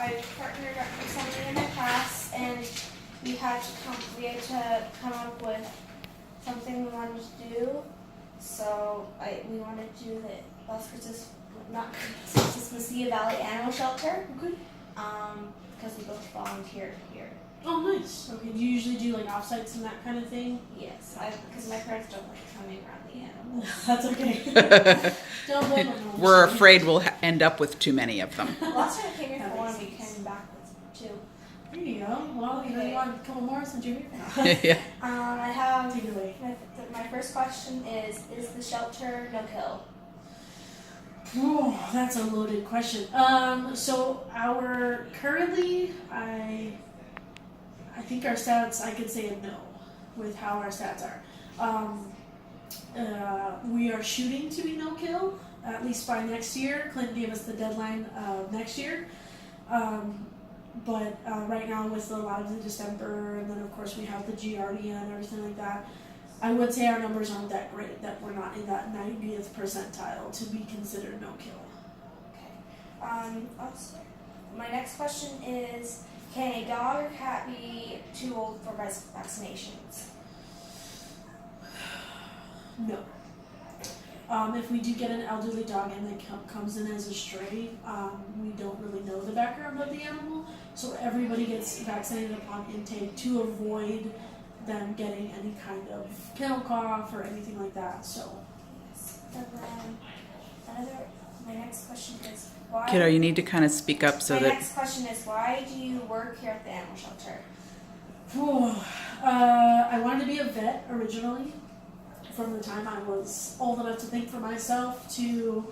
I partnered up with somebody in the class, and we had to come up with something we wanted to do. So we wanted to do the Christmas Mesilla Valley Animal Shelter. Okay. Because we both volunteered here. Oh, nice. Okay. Do you usually do like offsites and that kind of thing? Yes, because my parents don't like coming around the animals. That's okay. Don't blame them. We're afraid we'll end up with too many of them. Last time I came here That for one, makes we sense. came back with two. There you go. Well, you know, you want a couple more since you're here. Yeah. I have Take it away. my first question is the shelter no kill? Oh, that's a loaded question. So currently, I think our stats, I could say a no with how our stats are. We are shooting to be no kill, at least by next year. Clinton gave us the deadline of next year. But right now with a lot of the December, and then of course we have the Giardia and everything like that, I would say our numbers aren't that great, that we're not in that 90th percentile to be considered no kill. Okay. Also, my next question is, can a dog or cat be too old for vaccinations? No. If we do get an elderly dog and that comes in as a stray, we don't really know the background of the animal, so everybody gets vaccinated upon intake to avoid them getting any kind of kennel cough or anything like that. So. Yes. And then my next question is why. Kiddo, you need to kind of speak up so my that. next question is why do you work here at the animal shelter? I wanted to be a vet originally. From the time I was old enough to think for myself to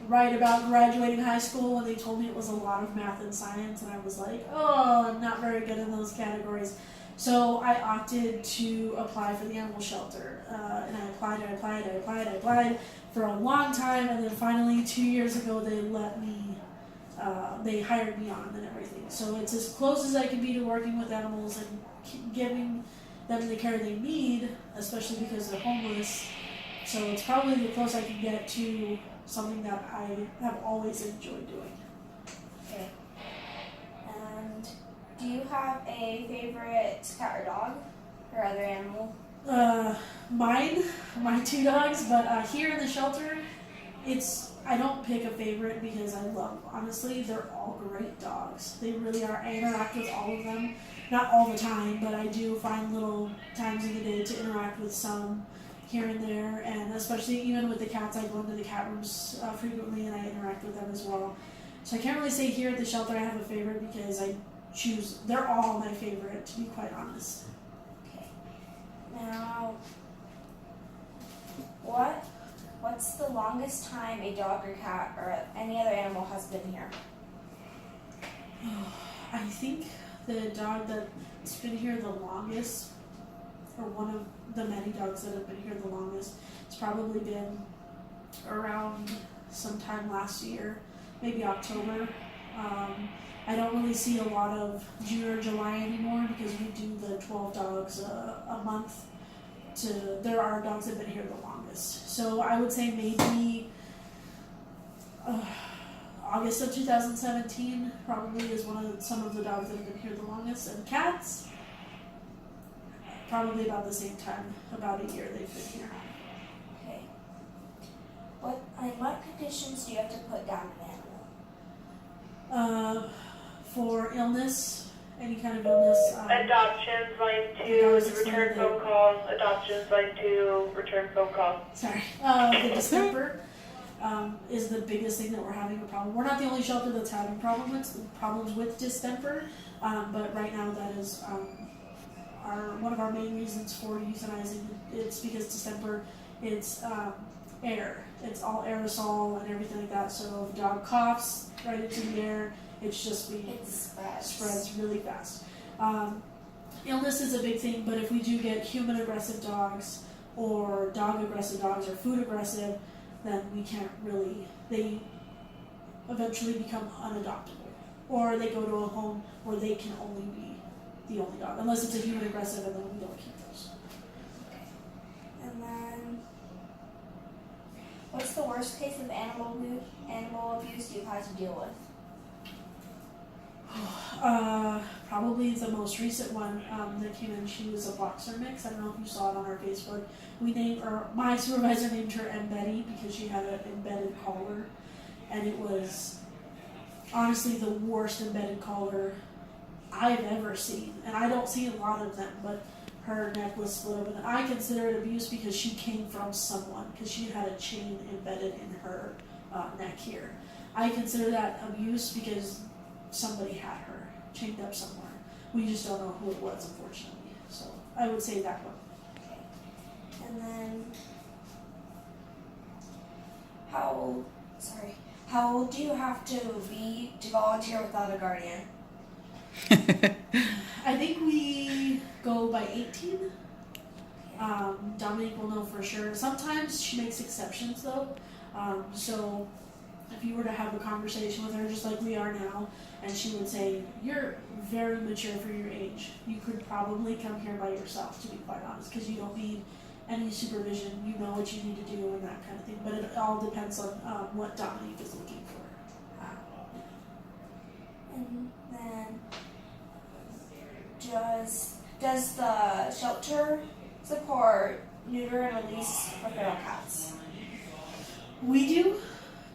write about graduating high school when they told me it was a lot of math and science, and I was like, oh, I'm not very good in those categories. So I opted to apply for the animal shelter, and I applied for a long time, and then finally 2 years ago they hired me on and everything. So it's as close as I can be to working with animals and giving them the care they need, especially because they're homeless. So it's probably the closest I can get to something that I have always enjoyed doing. Okay. And do you have a favorite cat or dog or other animal? My two dogs, but here in the shelter, I don't pick a favorite because honestly, they're all great dogs. They really are. I interact with all of them. Not all the time, but I do find little times in the day to interact with some here and there, and especially even with the cats, I go into the cat rooms frequently and I interact with them as well. So I can't really say here at the shelter I have a favorite because they're all my favorite, to be quite honest. Okay. Now, what's the longest time a dog or cat or any other animal has been here? I think the dog that's been here the longest, or one of the many dogs that have been here the longest, it's probably been around sometime last year, maybe October. I don't really see a lot of June or July anymore because we do the 12 dogs a month. There are dogs that have been here the longest. So I would say maybe August of 2017 probably is some of the dogs that have been here the longest, and cats probably about the same time, about a year they've been here. Okay. What conditions do you have to put down an animal? For illness, any kind of illness. Adoptions, line 2, return phone calls. Adoptions, line 2, return phone calls. Sorry. The distemper is the biggest thing that we're having a problem. We're not the only shelter that's having problems with distemper, but right now that is one of our main reasons for euthanizing. It's because distemper, it's air. It's all aerosol and everything like that. So if a dog coughs right into the air, it spreads really fast. Illness is a big thing, but if we do get human aggressive dogs or dog aggressive dogs or food aggressive, then we can't really, they eventually become unadoptable. Or they go to a home where they can only be the only dog, unless it's a human aggressive, and then we don't keep those. And then, what's the worst case of animal abuse you've had to deal with? Probably the most recent one that came in, she was a boxer mix. I don't know if you saw it on our Facebook. My supervisor named her Embetty because she had an embedded collar, and it was honestly the worst embedded collar I've ever seen. And I don't see a lot of them, but her neck was split open. And I consider it abuse because she came from someone, because she had a chain embedded in her neck here. I consider that abuse because somebody had her chained up somewhere. We just don't know who it was, unfortunately. So I would say that one. Okay. And then, how old do you have to be to volunteer without a guardian? I think we go by 18. Dominique will know for sure. Sometimes she makes exceptions though. So if you were to have a conversation with her just like we are now, and she would say, "You're very mature for your age. You could probably come here by yourself, to be quite honest, because you don't need any supervision. You know what you need to do and that kind of thing." But it all depends on what Dominique is looking for. And then, does the shelter support neuter and release for feral cats? We do,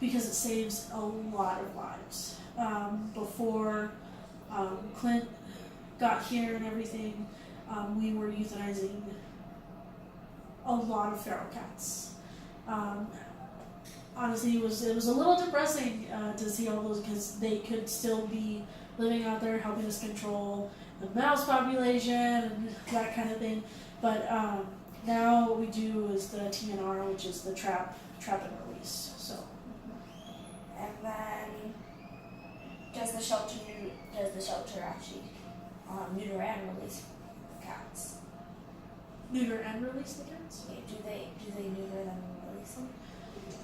because it saves a lot of lives. Before Clint got here and everything, we were euthanizing a lot of feral cats. Honestly, it was a little depressing to see all those, because they could still be living out there helping us control the mouse population and that kind of thing. But now what we do is the TNR, which is the trap and release. So. And then, does the shelter actually neuter and release cats? Neuter and release the cats? Yeah, do they neuter them and release them?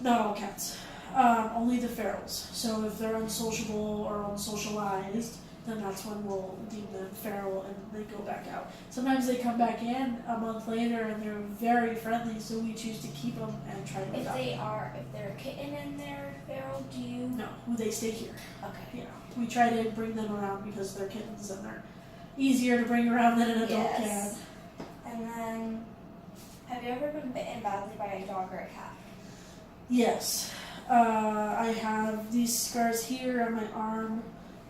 Not all cats. Only the ferals. So if they're unsociable or unsocialized, then that's when we'll deem them feral and they go back out. Sometimes they come back in a month later and they're very friendly, so we choose to keep them and try to adopt them. If they're a kitten and they're feral, do you? No, they stay here. Okay. Yeah, we try to bring them around because they're kittens and they're easier to bring around than an adult Yes. And then, have you ever been bitten badly by a dog or a cat? Yes. I have these scars here on my arm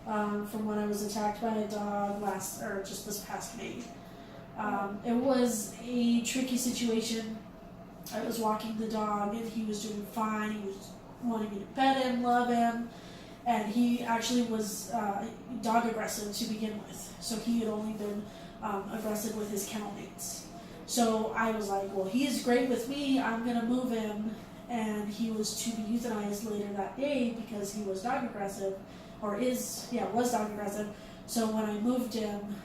from when I was attacked by a dog just this past May. It was a tricky situation. I was walking the dog and he was doing fine. He was wanting me to pet him, love him, and he actually was dog aggressive to begin with. So he had only been aggressive with his kennel mates. So I was like, well, he is great with me. I'm gonna move him. And he was to be euthanized later that day because he was dog aggressive, was dog aggressive. So when I moved him,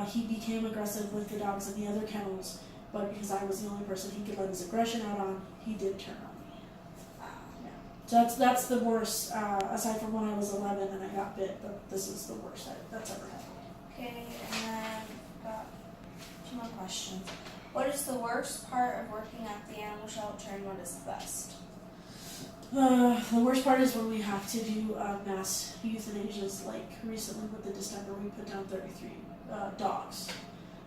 he became aggressive with the dogs in the other kennels, but because I was the only person he could let his aggression out on, he did turn on me. Yeah. So that's the worst, aside from when I was 11 and I got bit, but this is the worst that's ever happened. Okay, and then got 2 more questions. What is the worst part of working at the animal shelter and what is the best? The worst part is when we have to do mass euthanasias, like recently with the distemper, we put down 33 dogs,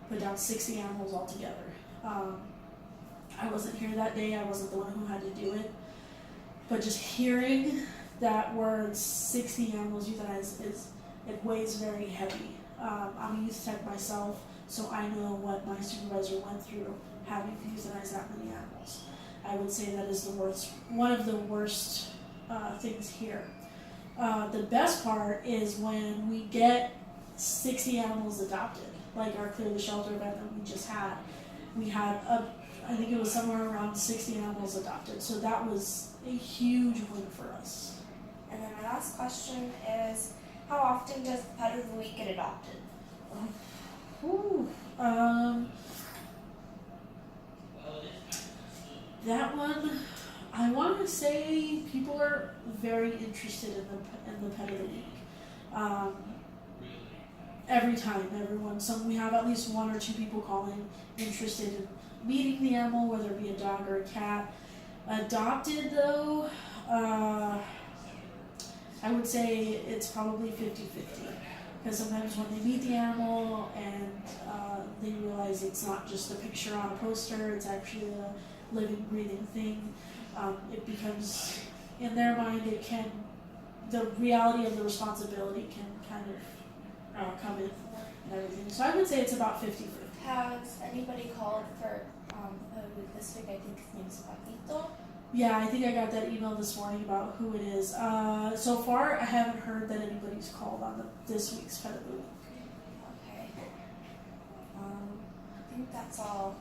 put down 60 animals altogether. I wasn't here that day, I wasn't the one who had to do it, but just hearing that word 60 animals euthanized, it weighs very heavy. I'm a youth tech myself, so I know what my supervisor went through having to euthanize that many animals. I would say that is one of the worst things here. The best part is when we get 60 animals adopted, like our Clear the Shelter event that we just had. We had, I think it was somewhere around 60 animals adopted, so that was a huge win for us. And then my last question is, how often does Pet of the Week get adopted? That one, I want to say people are very interested in the Pet of the Week. Every time, we have at least 1 or 2 people calling interested in meeting the animal, whether it be a dog or a cat. Adopted though, I would say it's probably 50-50. because sometimes when they meet the animal and they realize it's not just a picture on a poster, it's actually a living, breathing thing, it becomes, in their mind, the reality of the responsibility can kind of come in and everything. So I would say it's about 50-50. Has anybody called for this week? I think his name's Paquito. Yeah, I think I got that email this morning about who it is. So far, I haven't heard that anybody's called on this week's Pet of the Week. Okay. I think that's all